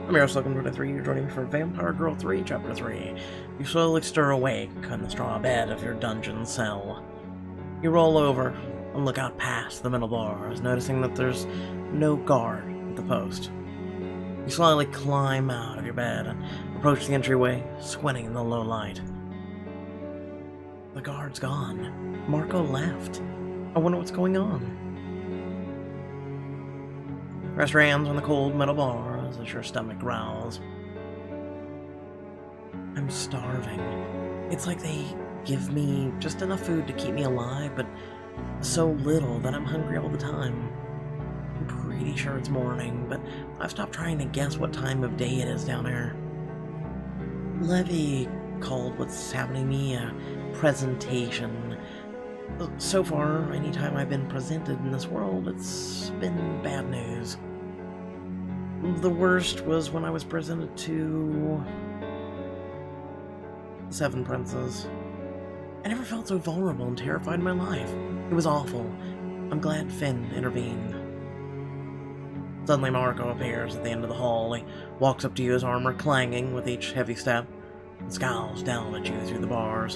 I'm your host, Welcome to 3. You're joining me for Vampire Girl 3, Chapter 3. You slowly stir awake on the straw bed of your dungeon cell. You roll over and look out past the middle bars, noticing that there's no guard at the post. You slowly climb out of your bed and approach the entryway, squinting in the low light. The guard's gone. Marco left. I wonder what's going on. Rest your hands on the cold metal bars as your stomach growls. I'm starving. It's like they give me just enough food to keep me alive, but so little that I'm hungry all the time. I'm pretty sure it's morning, but I've stopped trying to guess what time of day it is down there. Levy called what's happening to me a presentation. So far, anytime I've been presented in this world, it's been bad news. The worst was when I was presented to the Seven Princes. I never felt so vulnerable and terrified in my life. It was awful. I'm glad Finn intervened. Suddenly Marco appears at the end of the hall. He walks up to you, his armor clanging with each heavy step, and scowls down at you through the bars.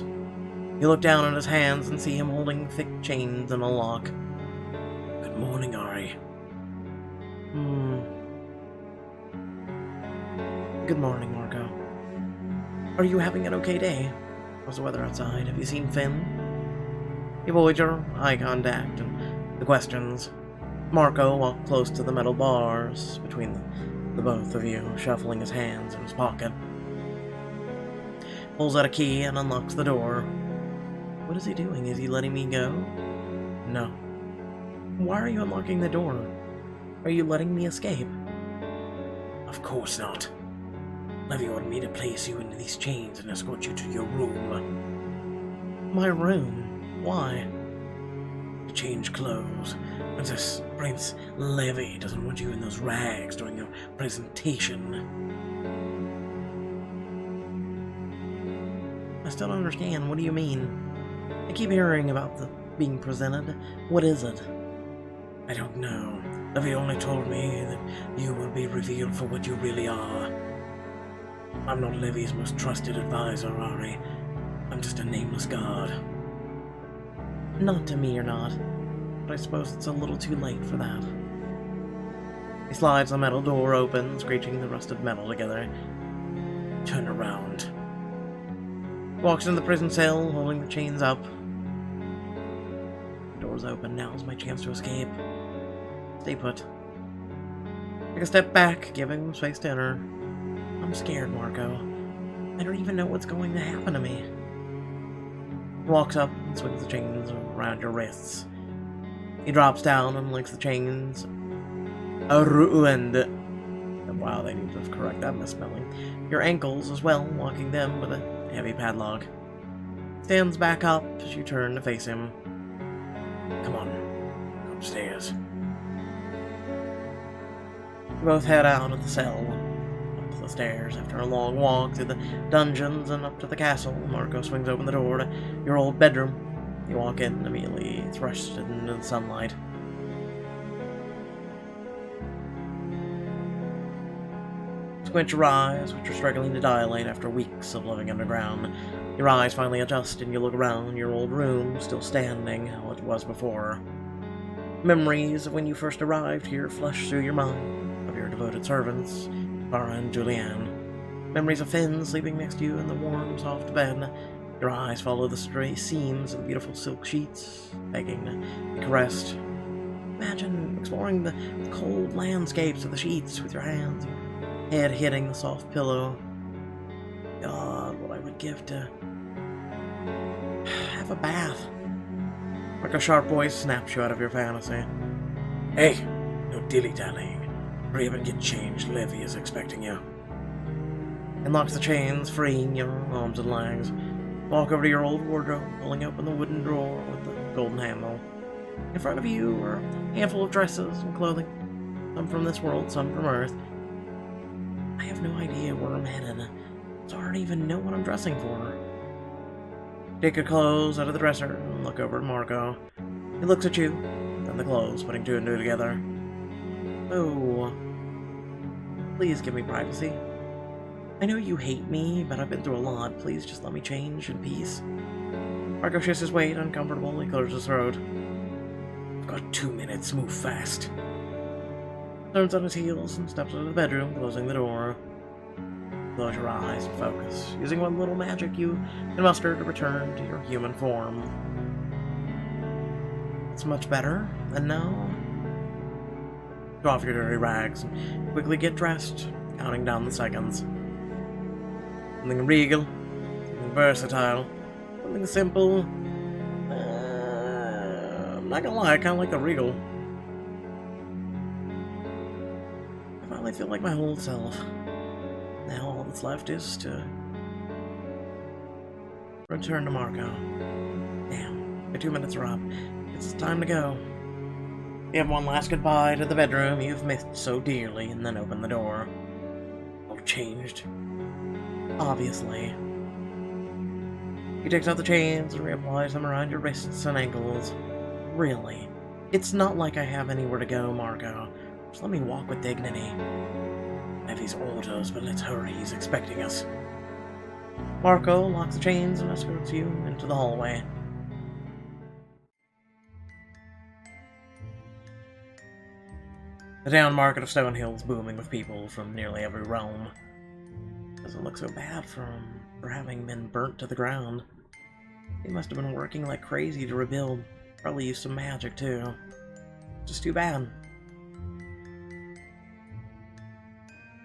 You look down at his hands and see him holding thick chains and a lock. Good morning, Ari. Good morning, Marco. Are you having an okay day? How's the weather outside? Have you seen Finn? You avoid your eye contact and the questions. Marco walked close to the metal bars between the both of you, shuffling his hands in his pocket. Pulls out a key and unlocks the door. What is he doing? Is he letting me go? No. Why are you unlocking the door? Are you letting me escape? Of course not. Levy wanted me to place you into these chains and escort you to your room. My room? Why? To change clothes. Prince Levy doesn't want you in those rags during your presentation. I still don't understand. What do you mean? I keep hearing about the being presented. What is it? I don't know. Levy only told me that you will be revealed for what you really are. I'm not Levy's most trusted advisor, Ari. I'm just a nameless guard. Not to me, you're not. But I suppose it's a little too late for that. He slides the metal door open, screeching the rusted metal together. Turn around. Walks into the prison cell, holding the chains up. The door's open. Now's my chance to escape. Stay put. Take a step back, giving him space to enter. I'm scared, Marco. I don't even know what's going to happen to me. He walks up and swings the chains around your wrists. He drops down and links the chains. Around. Wow, they need to correct that misspelling. Your ankles as well, locking them with a heavy padlock. Stands back up as you turn to face him. Come on, go upstairs. You both head out of the cell, up the stairs. After a long walk through the dungeons and up to the castle, Marco swings open the door to your old bedroom. You walk in and immediately thrust into the sunlight. Squint your eyes, which are struggling to dilate after weeks of living underground. Your eyes finally adjust and you look around your old room, still standing how it was before. Memories of when you first arrived here flush through your mind, of your devoted servants, Clara and Lucien. Memories of Finn sleeping next to you in the warm, soft bed. Your eyes follow the stray seams of the beautiful silk sheets, begging to be caressed. Imagine exploring the cold landscapes of the sheets with your hands, your head hitting the soft pillow. God, what I would give to have a bath. Like a sharp voice snaps you out of your fantasy. Hey, no dilly-dallying. Hurry up and get changed. Levy is expecting you. Unlocks the chains, freeing your arms and legs. Walk over to your old wardrobe, pulling open the wooden drawer with the golden handle. In front of you are a handful of dresses and clothing. Some from this world, some from Earth. I have no idea where I'm headed, so I don't even know what I'm dressing for. Take your clothes out of the dresser and look over at Marco. He looks at you, then the clothes, putting two and two together. Oh, Please give me privacy. I know you hate me, but I've been through a lot. Please just let me change in peace. Marco shifts his weight, uncomfortable. He clears his throat. I've got 2 minutes. Move fast. Turns on his heels and steps into the bedroom, closing the door. Close your eyes and focus, using what little magic you can muster to return to your human form. It's much better. And now, draw off your dirty rags and quickly get dressed, counting down the seconds. Something regal, something versatile, something simple. I'm not gonna lie, I kinda like the regal. I finally feel like my whole self. Now all that's left is to return to Marco. Damn, my 2 minutes are up. It's time to go. You have one last goodbye to the bedroom you've missed so dearly, and then open the door. All changed. Obviously. He takes out the chains and reapplies them around your wrists and ankles. Really? It's not like I have anywhere to go, Marco. Just let me walk with dignity. I have his orders, but let's hurry, he's expecting us. Marco locks the chains and escorts you into the hallway. The down market of Stone Hill's booming with people from nearly every realm. Doesn't look so bad for having been burnt to the ground. He must have been working like crazy to rebuild. Probably used some magic too. Just too bad.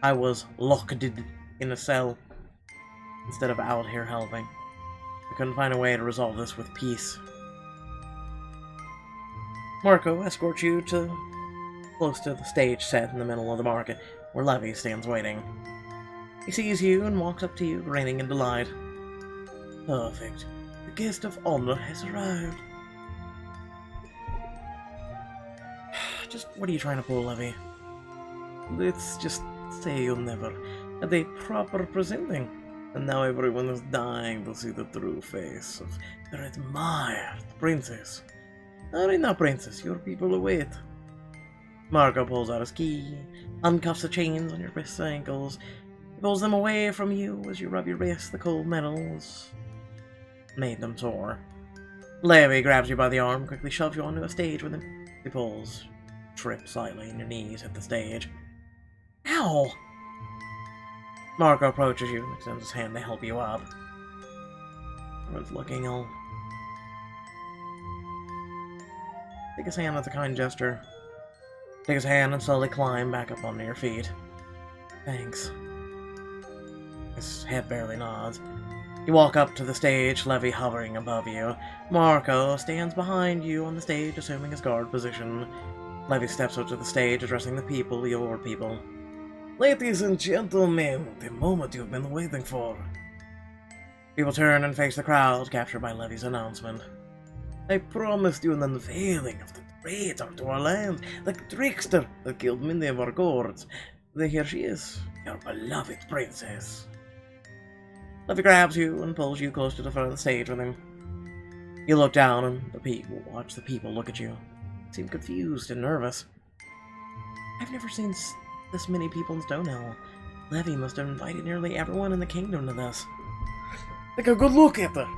I was locked in a cell instead of out here helping. I couldn't find a way to resolve this with peace. Marco escorts you to close to the stage set in the middle of the market, where Levy stands waiting. He sees you and walks up to you, grinning in delight. Perfect. The guest of honor has arrived. Just what are you trying to pull, Levy? Let's just say you'll never had a proper presenting, and now everyone is dying to see the true face of their admired princess. Hurry now, princess, your people await. Marco pulls out his key, uncuffs the chains on your wrists and ankles. He pulls them away from you as you rub your wrists. The cold metals made them sore. Levy grabs you by the arm, quickly shoves you onto a stage with him. He pulls, trip slightly, and your knees hit the stage. Ow! Marco approaches you and extends his hand to help you up. Everyone's looking all... Take his hand as a kind gesture. Take his hand and slowly climb back up onto your feet. Thanks. His head barely nods. You walk up to the stage, Levy hovering above you. Marco stands behind you on the stage, assuming his guard position. Levy steps up to the stage, addressing the people, your people. Ladies and gentlemen, the moment you've been waiting for. People turn and face the crowd, captured by Levy's announcement. I promised you an unveiling of the traitor to our land, the trickster that killed many of our courts. Here she is, your beloved princess. Levy grabs you and pulls you close to the front of the stage with him. You look down and watch the people look at you. They seem confused and nervous. I've never seen this many people in Stonehill. Levy must have invited nearly everyone in the kingdom to this. Take a good look at her.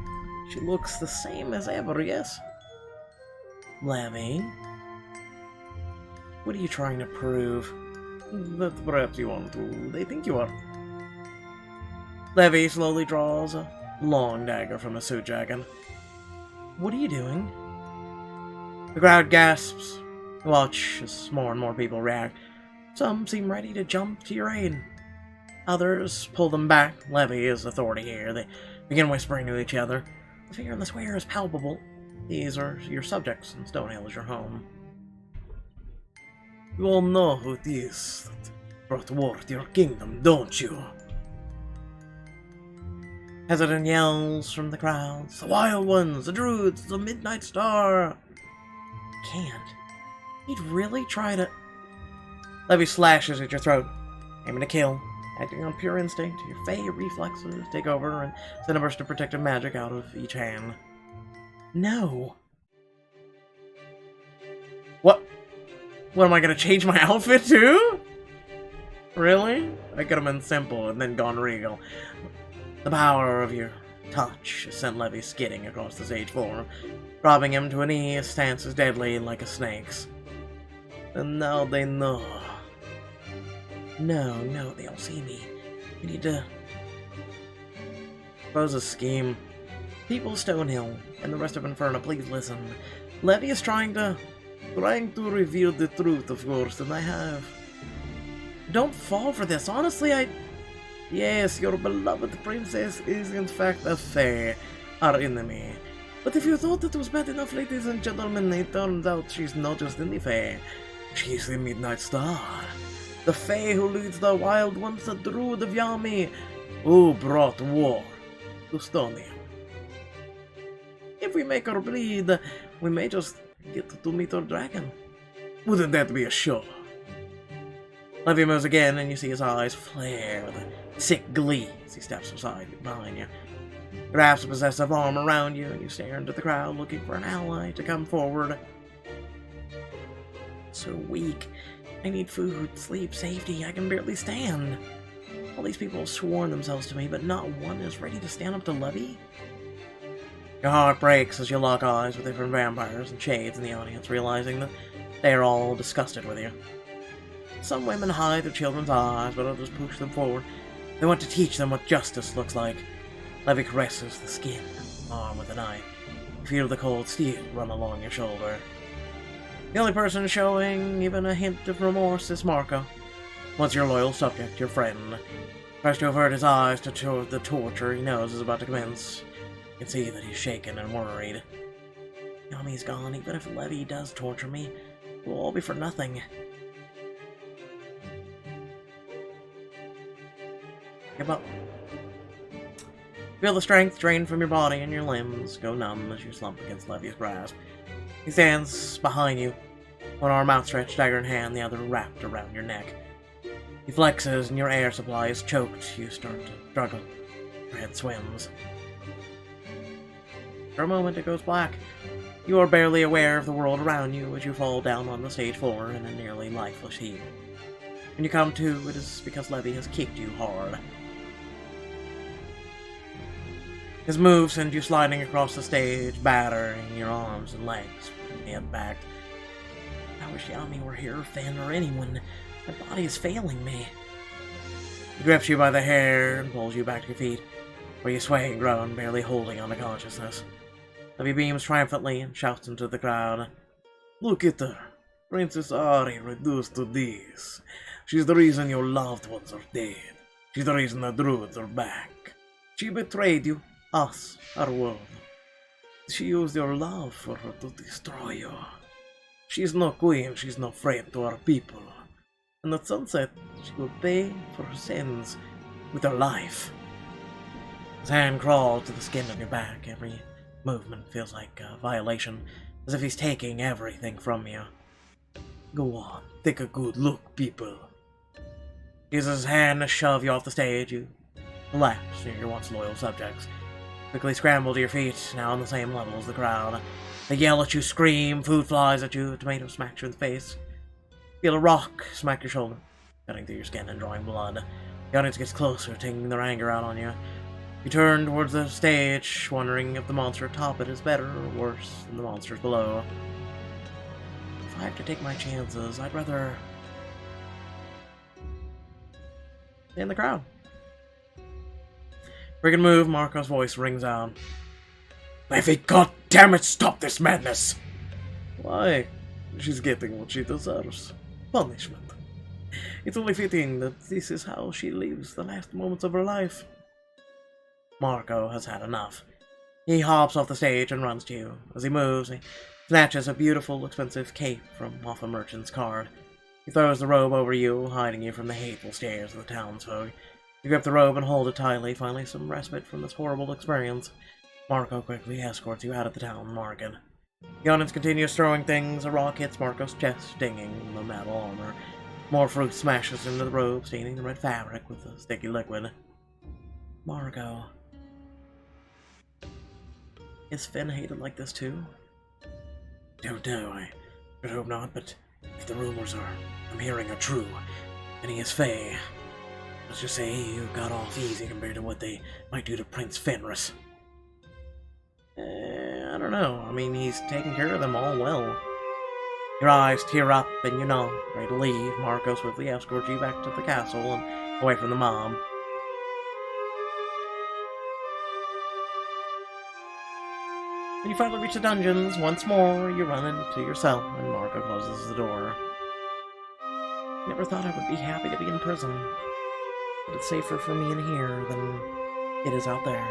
She looks the same as ever, yes? Levy? What are you trying to prove? That perhaps you want to. They think you are. Levy slowly draws a long dagger from his suit jacket. What are you doing? The crowd gasps. Watch as more and more people react. Some seem ready to jump to your aid. Others pull them back. Levy is authority here. They begin whispering to each other. The fear and the swear is palpable. These are your subjects, and Stonehill is your home. You all know who it is that brought war to your kingdom, don't you? Hesitant yells from the crowds. The Wild Ones, the Druids, the Midnight Star. Can't. He'd really try to... Levy slashes at your throat, aiming to kill. Acting on pure instinct, your Fey reflexes take over and send a burst of protective magic out of each hand. No. What? What, am I gonna change my outfit too? Really? I could have been simple and then gone regal. The power of your touch sent Levy skidding across the stage floor, dropping him to a knee. His stance is deadly like a snake's. And now they know. No, they all see me. We need to propose a scheme. People Stonehill and the rest of Inferno, please listen. Levy is trying to reveal the truth, of course, and I have. Don't fall for this. Honestly, Yes, your beloved princess is in fact a fae, our enemy. But if you thought it was bad enough, ladies and gentlemen, it turns out she's not just any fae. She's the Midnight Star. The fae who leads the wild ones, the druid of Yami, who brought war to Stonehill. If we make her bleed, we may just get to meet our dragon. Wouldn't that be a show? Levy moves again, and you see his eyes flare with sick glee as he steps behind you. He wraps a possessive arm around you, and you stare into the crowd looking for an ally to come forward. So weak. I need food, sleep, safety. I can barely stand. All these people have sworn themselves to me, but not one is ready to stand up to Levy. Your heart breaks as you lock eyes with different vampires and shades in the audience, realizing that they are all disgusted with you. Some women hide their children's eyes, but others push them forward. They want to teach them what justice looks like. Levy caresses the skin, arm with a knife. You feel the cold steel run along your shoulder. The only person showing even a hint of remorse is Marco. Once your loyal subject, your friend. Tries to avert his eyes to the torture he knows is about to commence. You can see that he's shaken and worried. Yami's gone. Even if Levy does torture me, it will all be for nothing. Give up. Feel the strength drain from your body and your limbs go numb as you slump against Levy's grasp. He stands behind you, one arm outstretched, dagger in hand, the other wrapped around your neck. He flexes and your air supply is choked. You start to struggle. Your head swims. For a moment it goes black. You are barely aware of the world around you as you fall down on the stage floor in a nearly lifeless heap. When you come to, it is because Levy has kicked you hard. His move sends you sliding across the stage, battering your arms and legs from the head back. I wish Yami were here, Finn, or anyone. My body is failing me. He grips you by the hair and pulls you back to your feet, where you sway and groan, barely holding on to consciousness. Levy beams triumphantly and shouts into the crowd. Look at her. Princess Ari reduced to this. She's the reason your loved ones are dead. She's the reason the druids are back. She betrayed you. Us, our world. She used your love for her to destroy you. She's no queen, she's no friend to our people. And at sunset, she will pay for her sins with her life. His hand crawls to the skin of your back. Every movement feels like a violation, as if he's taking everything from you. Go on, take a good look, people. He uses his hand to shove you off the stage. You collapse near your once loyal subjects. Quickly scramble to your feet, now on the same level as the crowd. They yell at you, scream, food flies at you, a tomato smacks you in the face. Feel a rock smack your shoulder, cutting through your skin and drawing blood. The audience gets closer, taking their anger out on you. You turn towards the stage, wondering if the monster atop it is better or worse than the monsters below. If I have to take my chances, I'd rather stay in the crowd. Friggin' move, Marco's voice rings out. Levy, goddammit, stop this madness! Why? She's getting what she deserves. Punishment. It's only fitting that this is how she lives the last moments of her life. Marco has had enough. He hops off the stage and runs to you. As he moves, he snatches a beautiful, expensive cape from off a merchant's cart. He throws the robe over you, hiding you from the hateful stares of the townsfolk. You grip the robe and hold it tightly, finally some respite from this horrible experience. Marco quickly escorts you out of the town market. The audience continues throwing things. A rock hits Marco's chest, stinging the metal armor. More fruit smashes into the robe, staining the red fabric with a sticky liquid. Marco. Is Finn hated like this too? Don't know, I should hope not, but if the rumors I'm hearing are true, And he is Fae. Let's just say you got off easy compared to what they might do to Prince Fenris. I don't know. I mean, he's taking care of them all well. Your eyes tear up and you nod, ready to leave. Marco swiftly escorts you back to the castle and away from the mob. When you finally reach the dungeons, once more, you run into your cell and Marco closes the door. Never thought I would be happy to be in prison, but it's safer for me in here than it is out there.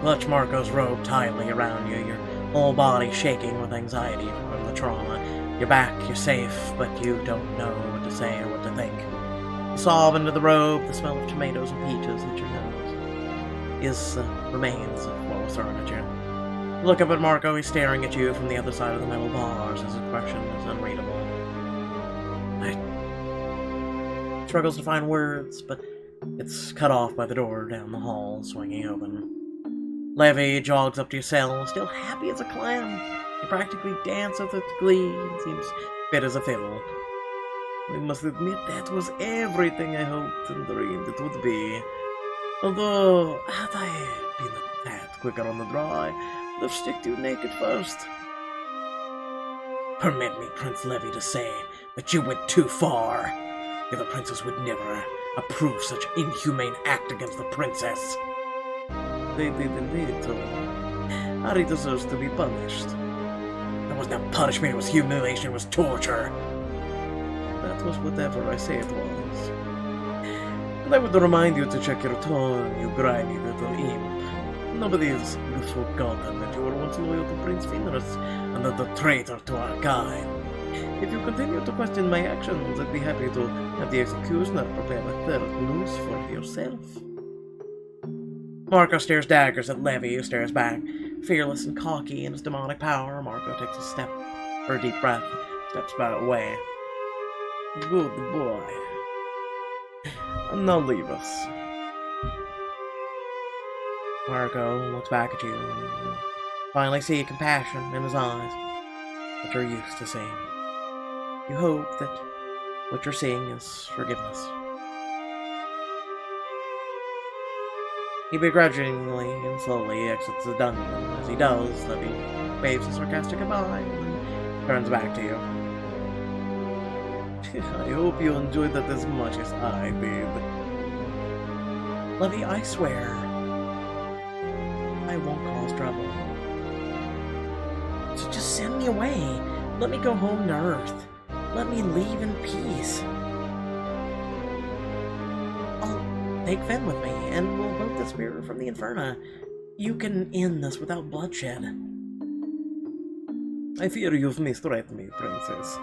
Clutch Marco's robe tightly around you, your whole body shaking with anxiety from the trauma. You're back, you're safe, but you don't know what to say or what to think. You sob into the robe, the smell of tomatoes and peaches hit your nose. Is remains of what was thrown at you. You look up at Marco, he's staring at you from the other side of the metal bars. His expression is unreadable. He struggles to find words, but it's cut off by the door down the hall, swinging open. Levy jogs up to your cell, still happy as a clam. He practically dances with glee and seems fit as a fiddle. We must admit that was everything I hoped and dreamed it would be. Although, had I been a tad quicker on the draw, I would have stick to you naked first. Permit me, Prince Levy, to say that you went too far. The other princes would never approve such inhumane act against the princess. They did indeed, too. Ari deserves to be punished. That was not punishment, it was humiliation, it was torture. That was whatever I say it was. I would remind you to check your tone, you grimy little imp. Nobody has forgotten that you were once loyal to Prince Fenris and that the traitor to our kind. If you continue to question my actions, I'd be happy to have the executioner prepare a third noose for yourself. Marco stares daggers at Levy, who stares back. Fearless and cocky in his demonic power, Marco takes a step, or a deep breath, steps back away. Good boy. And now leave us. Marco looks back at you, and you finally see compassion in his eyes that you're used to seeing. You hope that what you're seeing is forgiveness. He begrudgingly and slowly exits the dungeon. As he does, Levy waves a sarcastic goodbye and turns back to you. I hope you enjoyed that as much as I did. Levy, I swear, I won't cause trouble. So just send me away. Let me go home to Earth. Let me leave in peace. I'll take Fen with me, and we'll invoke the spirit from the Inferno. You can end this without bloodshed. I fear you've misread me, Princess.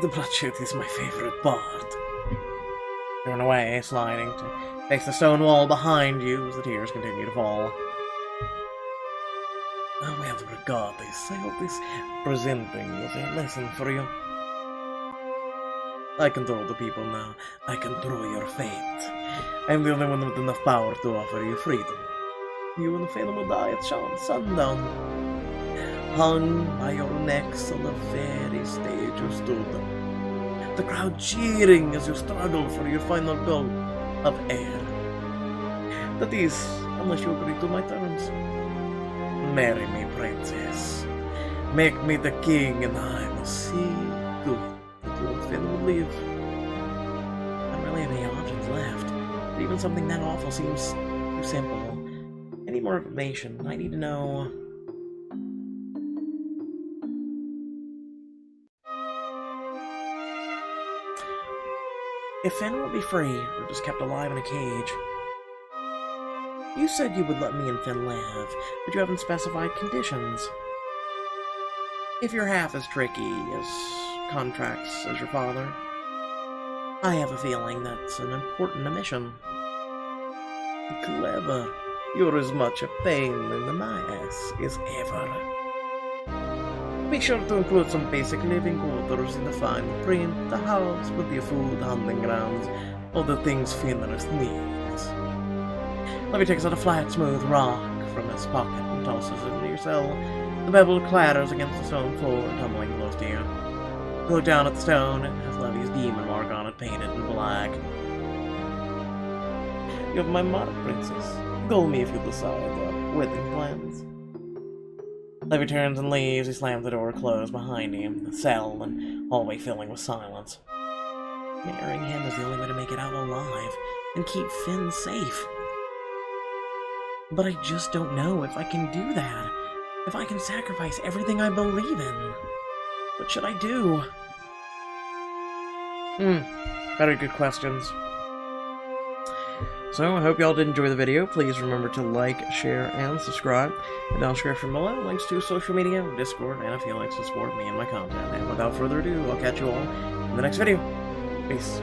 The bloodshed is my favorite part. Turn away, sliding to face the stone wall behind you as the tears continue to fall. Oh, well, regardless, I hope this presenting was a lesson for you. I control the people now. I control your fate. I'm the only one with enough power to offer you freedom. You and Fen will die at sundown. Hung by your necks on the very stage you stood. The crowd cheering as you struggle for your final goal of air. That is, unless you agree to my terms. Marry me, princess. Make me the king and I will see to it that your Fen will live. I don't really have any options left. But even something that awful seems too simple. I need more information. I need to know... if Fen will be free, or just kept alive in a cage. You said you would let me and Fen live, but you haven't specified conditions. If you're half as tricky as contracts as your father, I have a feeling that's an important omission. Clever. You're as much a pain in my ass as ever. Be sure to include some basic living quarters in the fine print, the house, plenty of food, hunting grounds, all the things Fenris needs. Levy takes out a flat, smooth rock from his pocket and tosses it into your cell. The pebble clatters against the stone floor, tumbling close to you. You look down at the stone, it has Levy's demon mark on it, painted in black. You have my mark, princess. Call me if you decide your wedding plans. Levy turns and leaves. He slams the door closed behind him, the cell and hallway filling with silence. Marrying him is the only way to make it out alive and keep Finn safe. But I just don't know if I can do that. If I can sacrifice everything I believe in. What should I do? Very good questions. So, I hope y'all did enjoy the video. Please remember to like, share, and subscribe. And down the description below, links to social media, Discord, and if you'd like to support me and my content. And without further ado, I'll catch you all in the next video. Peace.